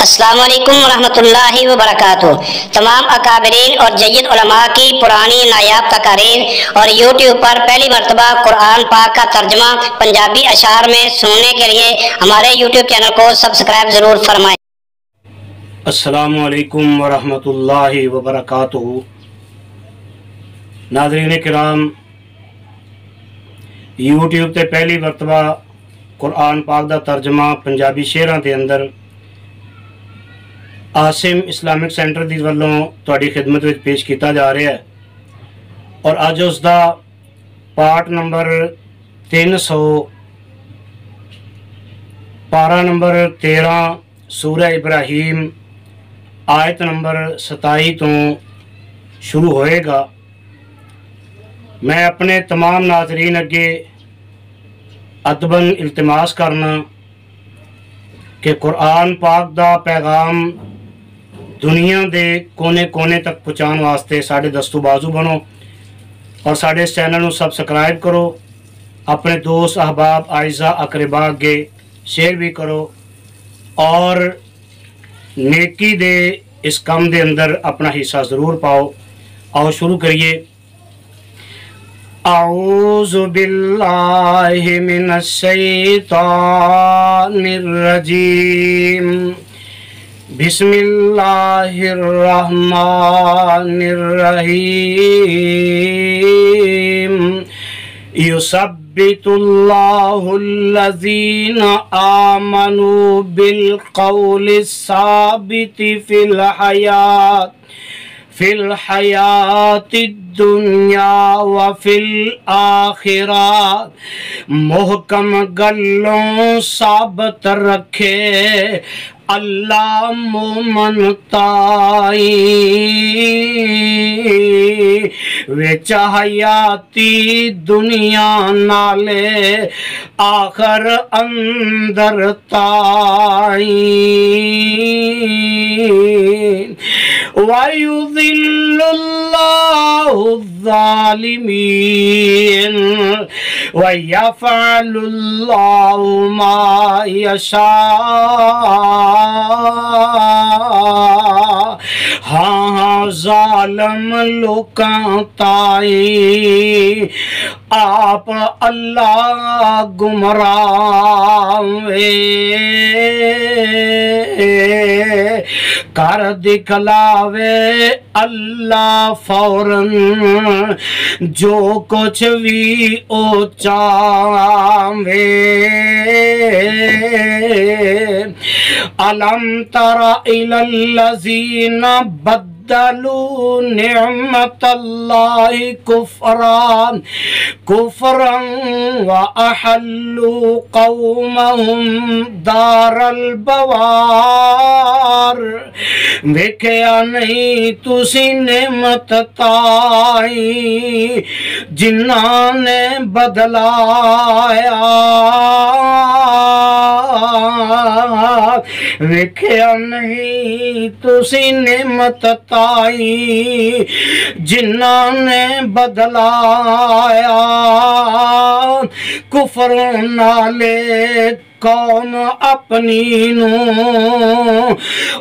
السلام علیکم ورحمۃ اللہ وبرکاتہ۔ تمام اکابرین اور جید علماء کی پرانی نایاب تقاریر اور یوٹیوب پر پہلی مرتبہ قرآن پاک کا ترجمہ پنجابی اشعار میں سننے کے لیے ہمارے یوٹیوب چینل کو سبسکرائب ضرور فرمائیں۔ السلام علیکم ورحمۃ اللہ وبرکاتہ۔ ناظرین کرام، یوٹیوب تے پہلی مرتبہ قرآن پاک دا ترجمہ پنجابی شعراں دے اندر آسم اسلامک سینٹر دی والوں تہاڈی خدمت وچ پیش کیتا جا رہا ہے، اور اج اس دا پارٹ نمبر 300 پارہ نمبر 13 سورہ ابراہیم آیت نمبر 27 تو شروع ہوئے گا۔ میں اپنے تمام ناظرین اگے ادباً التماس کرنا کہ قرآن پاک دا پیغام دنیا دے کونے کونے تک پہنچان واسطے ساڈے دستو بازو بنو، اور ساڈے اس چینل نو سبسکرائب کرو، اپنے دوست احباب اعزاء اقرباء اگے شیئر بھی کرو، اور نیکی دے اس کام دے اندر اپنا حصہ ضرور پاؤ۔ آؤ شروع کریے۔ اعوذ باللہ من الشیطان الرجیم، بسم اللہ الرحمن الرحیم۔ یثبت اللہ الذین آمنوا بالقول الثابت فی الحیات الدنیا وفی الآخرہ۔ محکم گلوں ثابت رکھے اللہ مومن تائی، وچ حیاتی دنیا نالے آخر اندر تائی۔ وَيُذِلُّ اللَّهُ الظَّالِمِينَ وَيَفْعَلُ اللَّهُ مَا يَشَاءُ۔ ہاں ظالم لوکاں تائی آپ اللہ گمراہ کر دکھلاوے اللہ فوراً جو کچھ بھی او چاہے۔ الم تر الی الذین بدلوا نعمت اللہ کفرا وأحلوا قومهم دار البوار۔ ویکھیا نہیں تسی نعمت تائی جنہاں نے بدلایا، ویکھیا نہیں تسی نعمت تائی جنہاں نے بدلایا۔ کفر نالے قوم اپنی نو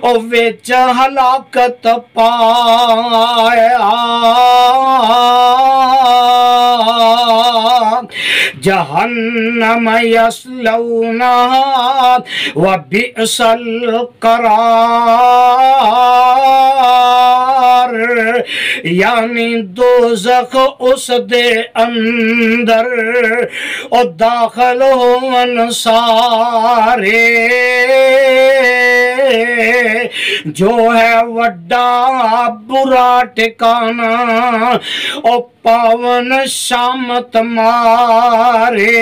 او وچ ہلاکت پایا۔ جہنم یصلونہا وبئس القرار، یعنی دوزخ اس دے اندر او داخل ہون سارے، جو ہے وڈا برا ٹھکانہ او پاون شامت مارے۔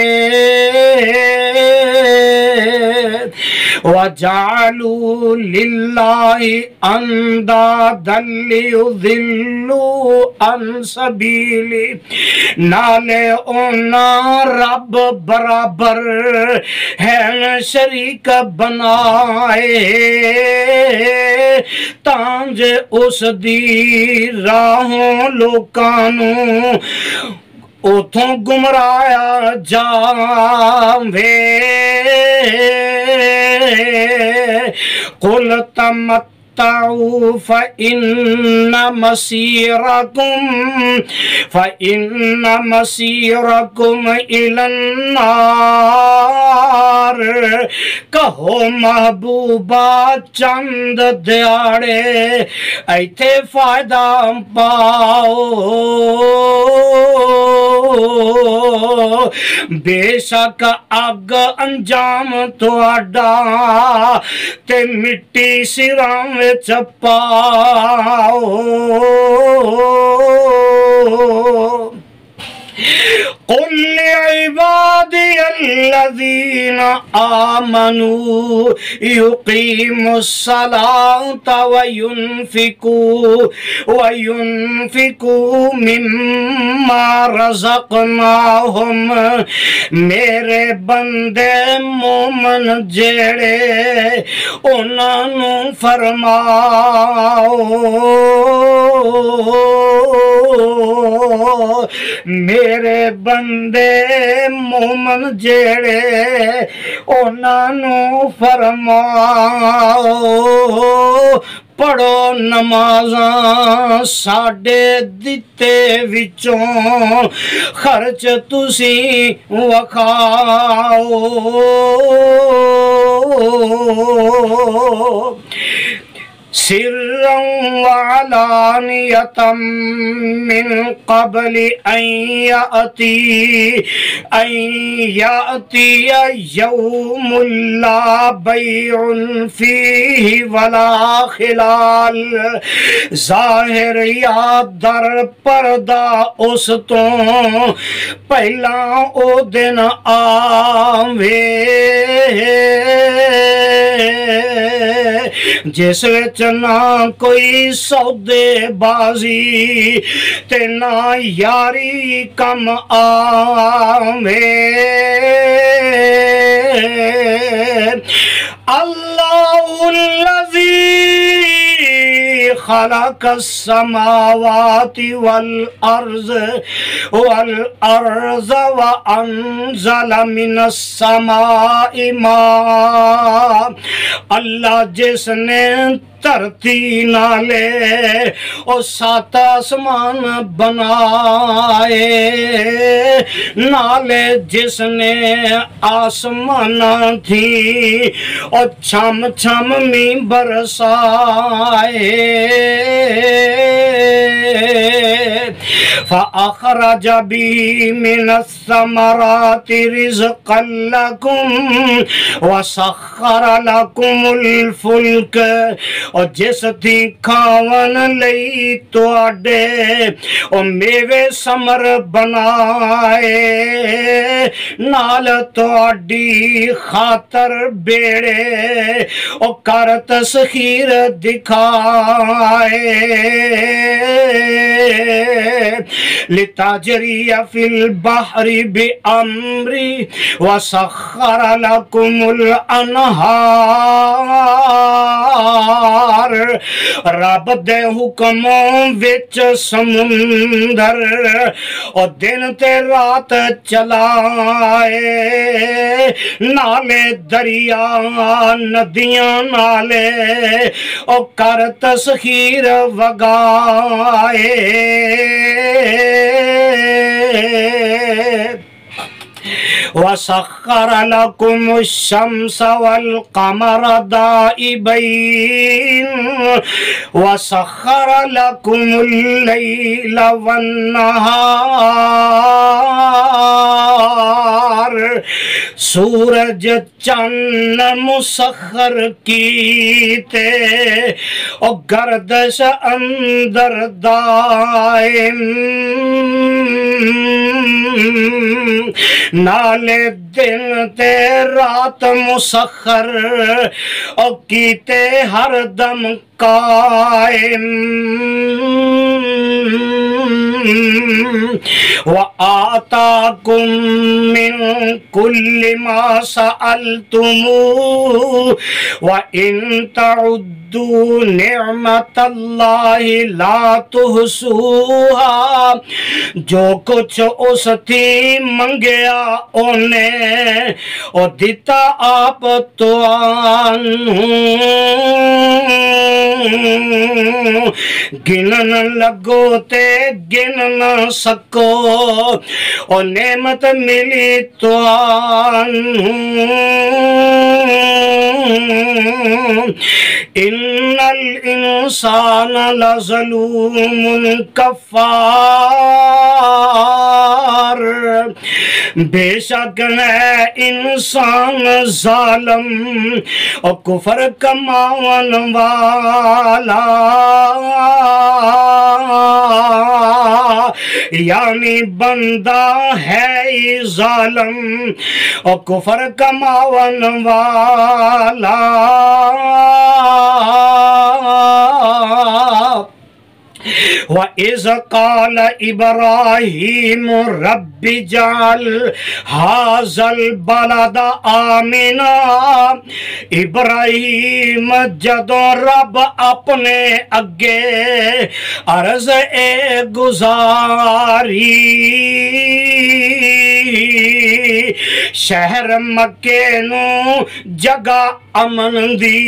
وَجَعَلُوا لِلَّهِ أَنْدَادًا لِيُضِلُّوا عَنْ سَبِيلِهِ، نالے اونا رب برابر ہے شریک بنائے، تانج اس دی راہوں لوکانوں اتھوں گمرایا جاوے۔ قل تمتعوا فإن مسيركم إلى النار. کہو محبوبہ چند دیاڑے ایتھے فائدہ پاؤ، بے شک اگ انجام تہاڈا تے مٹی سراں وچ پاؤ. قل لعبادي الذين آمنوا يقيموا الصلاة وينفقوا مما رزقناهم. میرے بندے مومن جڑے انہاں نوں فرماؤ، میرے بندے مومن جڑے انہاں نوں فرماؤ، پڑھو نمازاں ساڈے دتے وچوں خرچ تسی وکھاؤ. سرا وعلانية من قبل أن يأتي يوم لا بيع فيه ولا خلال. ظاہر یا در پردہ اس تو پہلا او دن آوے جس وچ نہ کوئی سودے بازی تے نہ یاری کم آوے. اللہ الذی خلق السماوات والأرض وأنزل من السماء ماء. اللہ جس نے دھرتی نالے اور سات آسمان بنائے، نالے جس نے آسمان تھی اور چھم چھم می برسائے. فأخرج بی من الثمرات رزقا لکم وسخر لکم الفلک. اور جس تھی کھاون لئی تواڈے او میوے سمر بنائے، نال تواڈی خاطر بیڑے او کر تسخیر دکھائے. لتجری فی البحر بأمری وسخر لکم الانہار. رب دے حکموں وچ سمندر اور دن تے رات چلائے، نالے دریا ندیاں نالے اور کر تسخیر وگائے. وسخر لكم الشمس والقمر دائبين وسخر لكم الليل والنهار. سورج چند مسخر کیتے اور گردش اندر دائم، نالے دن تے رات مسخر اور کیتے ہر دم قائم. وآتاكم من كل ما سألتموه وإن تعدوا نعمت اللہ لا تحصوها. جو کچھ اس تھی منگیا انہیں اور دیتا آپ تو گنن لگو تے گن نہ سکو اور نعمت ملی تو ان الانسان لظلوم کفار. بے شک ہے انسان ظالم اور کفر کماون والا. یعنی بندہ ہے ظالم اور کفر کماون والا. وَإِذْ قَالَ إِبْرَاهِيمُ رَبِّ اجْعَلْ هَٰذَا الْبَلَدَ آمِنًا. ابراہیم جدوں رب اپنے اگے عرض اے گزاری شہر مکے نو جگہ امن دی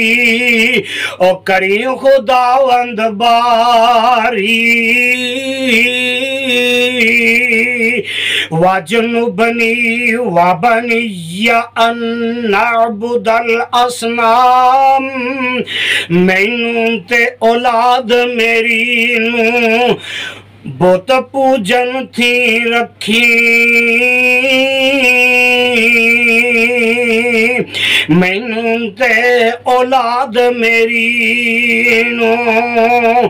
او کری خداوند باری. وَجُنُبْنِي وَبَنِيَّ أَن نَّعْبُدَ الْأَصْنَامَ. مینوں تے اولاد میری نوں بت پوجن تھی رکھی. مینوں تے اولاد میری نوں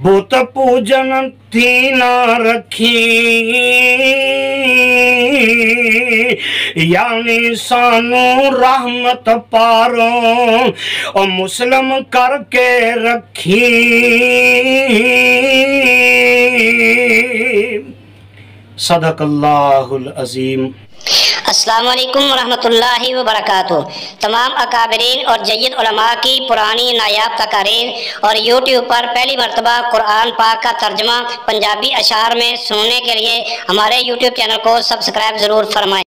بت پوجن تھی نہ رکھی. یعنی سانو رحمت پاروں اور مسلم کر کے رکھی. صدق اللہ العظیم. السلام علیکم ورحمۃ اللہ وبرکاتہ. تمام اکابرین اور جید علماء کی پرانی نایاب تقاریر اور یوٹیوب پر پہلی مرتبہ قرآن پاک کا ترجمہ پنجابی اشعار میں سننے کے لیے ہمارے یوٹیوب چینل کو سبسکرائب ضرور فرمائیں.